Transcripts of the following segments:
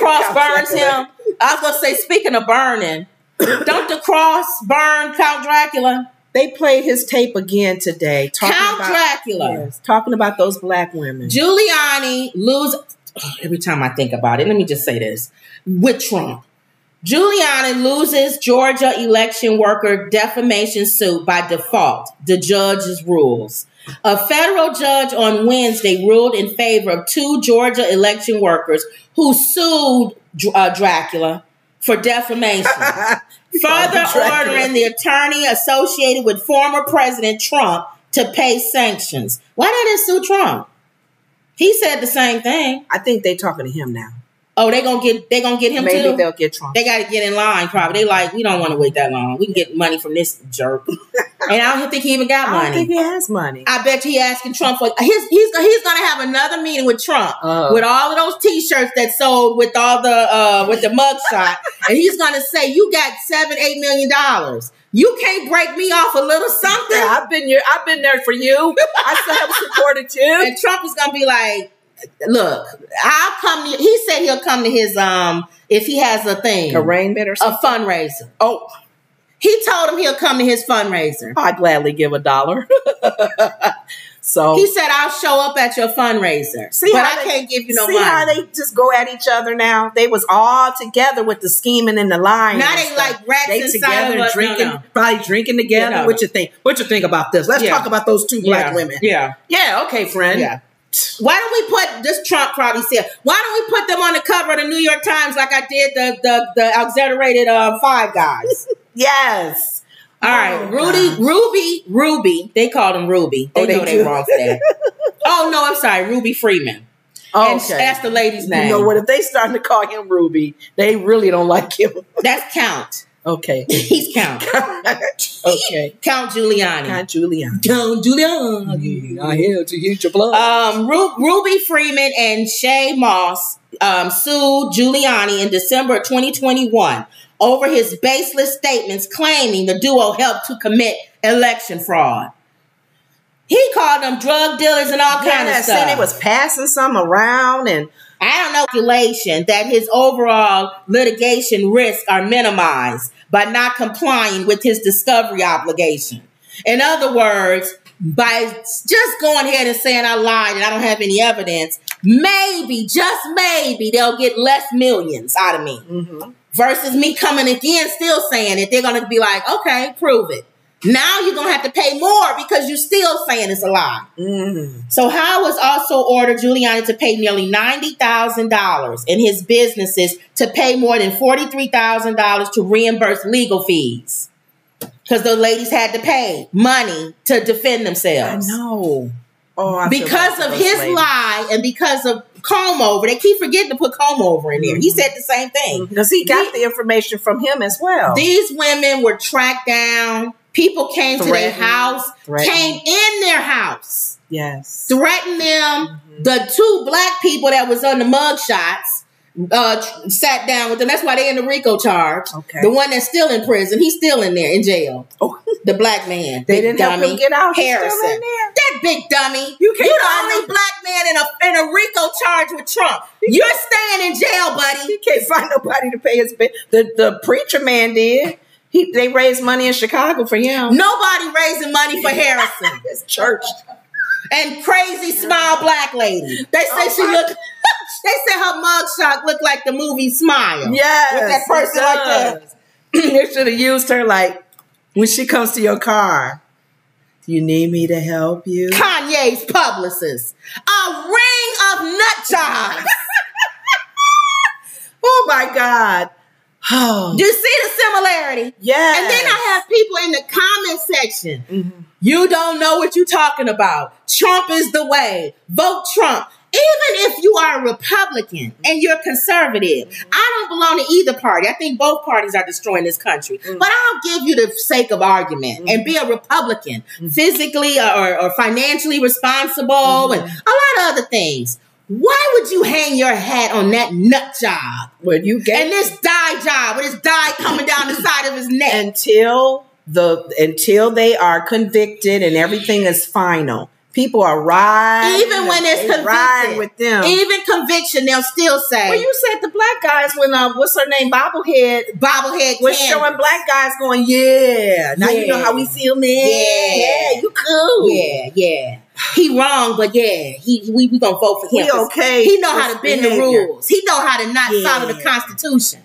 cross burns him. I was going to say, speaking of burning, don't the cross burn Count Dracula? They played his tape again today. Dracula. Yes, talking about those black women. Giuliani every time I think about it, let me just say this. With Trump, Giuliani loses Georgia election worker defamation suit by default. The judge's rules. A federal judge on Wednesday ruled in favor of 2 Georgia election workers who sued Dracula for defamation, further ordering the attorney associated with former President Trump to pay sanctions. Why didn't they sue Trump? He said the same thing. I think they talking to him now. Oh, they gonna get him too? Maybe they'll get Trump. They got to get in line probably. They like, we don't want to wait that long. We can get money from this jerk. And I don't think he even got money. I don't think he has money. I bet you he asking Trump for he's gonna have another meeting with Trump with all of those T-shirts that sold with all the with the mugshot, and he's gonna say, "You got $7-8 million. You can't break me off a little something." Yeah, I've been there for you. I still have supported you. And Trump is gonna be like, "Look, I'll come to you." He said he'll come to his if he has a thing, arraignment or something, a fundraiser. Oh. He told him he'll come to his fundraiser. I'd gladly give $1. So he said, "I'll show up at your fundraiser." But I can't give you no money. See how they just go at each other now? They was all together with the scheming and the lying. Now they like rats inside of us. Drinking, probably drinking together. Yeah, no. What you think? What you think about this? Let's talk about those 2 black women. Yeah. Yeah. Okay, friend. Yeah. Why don't we put this? Trump probably said, "Why don't we put them on the cover of the New York Times like I did the exaggerated Five Guys?" Yes. All right, Ruby. They called him Ruby. They know they're wrong for that. Oh no, I'm sorry, Ruby Freeman. Oh, and that's the lady's name. You know what? If they starting to call him Ruby, they really don't like him. That's Count. Okay, he's Count. Okay, Count Giuliani. Count Giuliani. Count Giuliani. I'm here to use your blood. Ruby Freeman and Shay Moss sued Giuliani in December 2021 over his baseless statements claiming the duo helped to commit election fraud. He called them drug dealers and all kind of stuff. Said they was passing some around, and I don't know calculation that his overall litigation risks are minimized by not complying with his discovery obligation. In other words, by just going ahead and saying I lied and I don't have any evidence, maybe, just maybe, they'll get less millions out of me. Mm-hmm. Versus me coming again still saying it. They're going to be like, okay, prove it. Now you're going to have to pay more because you're still saying it's a lie. Mm-hmm. So Howe was also ordered Giuliani to pay nearly $90,000 in his businesses to pay more than $43,000 to reimburse legal fees. Because those ladies had to pay money to defend themselves. I know. Oh, because of his lie and because of comb over, they keep forgetting to put comb over in there. Mm-hmm. He said the same thing. Because he got the information from him as well. These women were tracked down. People came to their house, came in their house. Yes. Threatened them. Mm-hmm. The 2 black people that was on the mugshots sat down with them. That's why they're in the RICO charge. Okay. The one that's still in prison, he's still in there in jail. Oh. The black man. They didn't help him get out. Harrison. Still in there. That big dummy. You're the only black man in a RICO charge with Trump. You're staying in jail, buddy. He can't find nobody to pay his bill. The preacher man did. They raised money in Chicago for him. Nobody raising money for Harrison. His church. And crazy smile black lady. They say she looked. They said her mugshot looked like the movie Smile. Yes, with that person like that. They should have used her like when she comes to your car. Do you need me to help you? Kanye's publicist. A ring of nut jobs. Oh my God. Oh. Do you see the similarity? Yeah. And then I have people in the comment section. Mm-hmm. You don't know what you're talking about. Trump is the way. Vote Trump. Even if you are a Republican and you're conservative, I don't belong to either party. I think both parties are destroying this country. But I'll give you the sake of argument and be a Republican, physically or financially responsible and a lot of other things. Why would you hang your hat on that nut job? Well, you get and this dye job with this dye coming down the side of his neck until they are convicted and everything is final. people are riding. Even when it's riding convicted. with them. Even conviction, they'll still say. Well, you said the black guys when, what's her name? Bobblehead was showing black guys going, yeah. Now you know how we feel, man. Yeah, you cool. Yeah. He wrong, but yeah, we gonna vote for him. We okay. He know how to bend the rules. He know how to not follow the Constitution.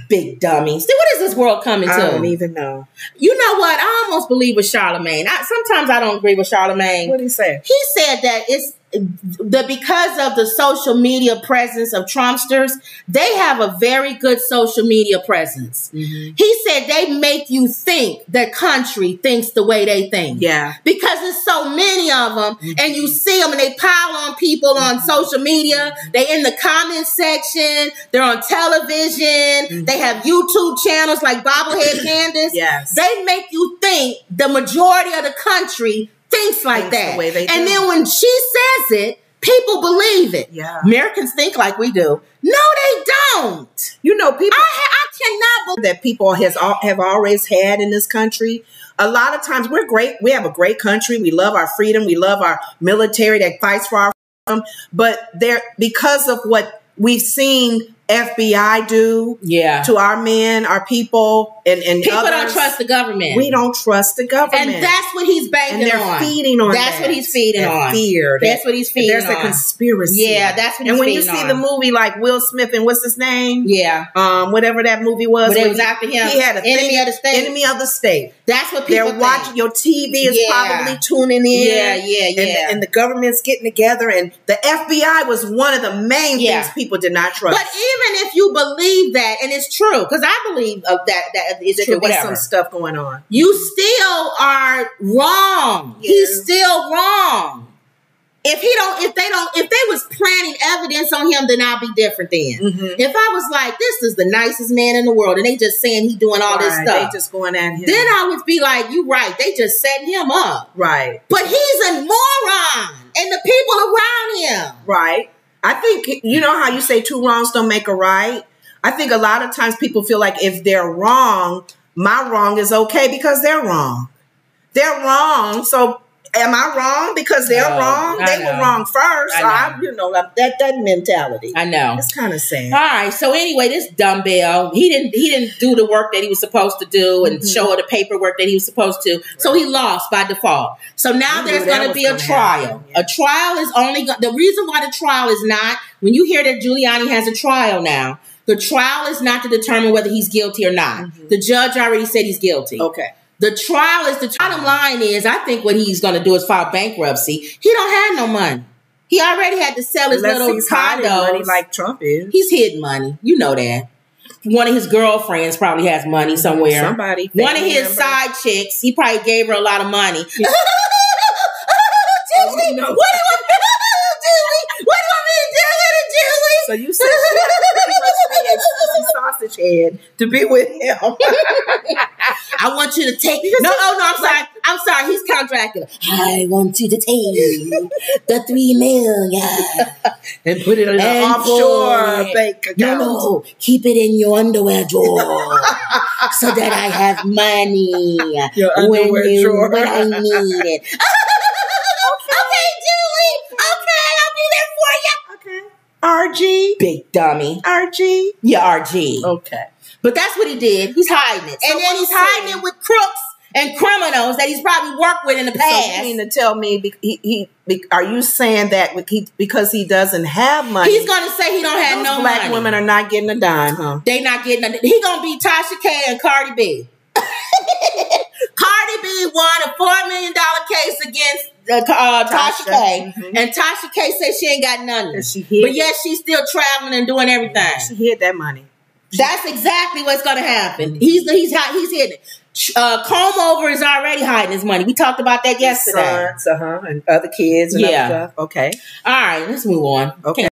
Big dummies. See, what is this world coming to? I don't even know. You know what? I almost believe with Charlemagne. Sometimes I don't agree with Charlemagne. What did he say? He said that it's because of the social media presence of Trumpsters, they have a very good social media presence. He said they make you think the country thinks the way they think. Yeah. Because there's so many of them, and you see them, and they pile on people on social media. They in the comment section. They're on television. They have YouTube channels like Bobblehead Candace. Yes. They make you think the majority of the country thinks like that. The way they and then when she says it, people believe it. Yeah. Americans think like we do. No, they don't. You know, people. I cannot believe that people have always had in this country. A lot of times we're great. We have a great country. We love our freedom. We love our military that fights for our freedom. But because of what we've seen FBI do to our men, our people, and people others, don't trust the government. We don't trust the government. And that's what he's banking and they're on. Feeding on That's what he's feeding on. Fear. That's what he's feeding There's on. There's a conspiracy. Yeah, that's what he's feeding on. And when you see the movie like Will Smith and what's his name? Yeah. Whatever that movie was. But it was after him. He had an enemy of the state. Enemy of the state. That's what people They're watching. Your TV is probably tuning in. Yeah. And the government's getting together. And the FBI was one of the main things people did not trust. But even if you believe that, and it's true, because I believe of that is true. Whatever. Some stuff going on. You still are wrong. Yeah. He's still wrong. If they was planting evidence on him, then I'll be different then. If I was like, this is the nicest man in the world, and they just saying he doing all this stuff, they just going at him, then I would be like, you right, they just setting him up. Right. But he's a moron, and the people around him. Right. I think, you know how you say two wrongs don't make a right? I think a lot of times people feel like if they're wrong, my wrong is okay because they're wrong. They're wrong. So am I wrong because they're wrong? They were wrong first. That mentality. I know. It's kind of sad. All right. So anyway, this dumbbell, he didn't do the work that he was supposed to do and show her the paperwork that he was supposed to. Right. So he lost by default. So now there's going to be a trial. Yeah. A trial is only the reason why the trial is not, when you hear that Giuliani has a trial now, the trial is not to determine whether he's guilty or not. The judge already said he's guilty. Okay. The trial is the bottom line is, I think what he's going to do is file bankruptcy. He don't have no money. He already had to sell his little condos. Money like Trump is. He's hidden money. You know that. One of his girlfriends probably has money somewhere. Somebody. One of his side chicks, he probably gave her a lot of money. Yeah. Julie, what do you want me to do, Julie? What do you want me to do, Julie? So you said she must be a sausage head to be with him. I want you to take. No, I'm sorry. He's Count Dracula. I want you to take the $3 million and put it in an offshore bank account. No, keep it in your underwear drawer so that I have money your underwear drawer when I need it. Okay, Julie. Okay, I'll be there for you. Okay. RG. Big dummy. RG. Yeah, RG. Okay. But that's what he did. He's hiding it. And then he's hiding it with crooks and criminals that he's probably worked with in the past. So you mean to tell me, are you saying that because he doesn't have money? He's going to say he don't have no black money. Women are not getting a dime, huh? They not getting a dime. He going to be Tasha K and Cardi B. Cardi B won a $4 million case against Tasha K. And Tasha K said she ain't got none. But yet she's still traveling and doing everything. She hid that money. That's exactly what's going to happen. He's hidden. Comb Over is already hiding his money. We talked about that yesterday. Sons, and other kids and other stuff. Okay. All right, let's move on. Okay.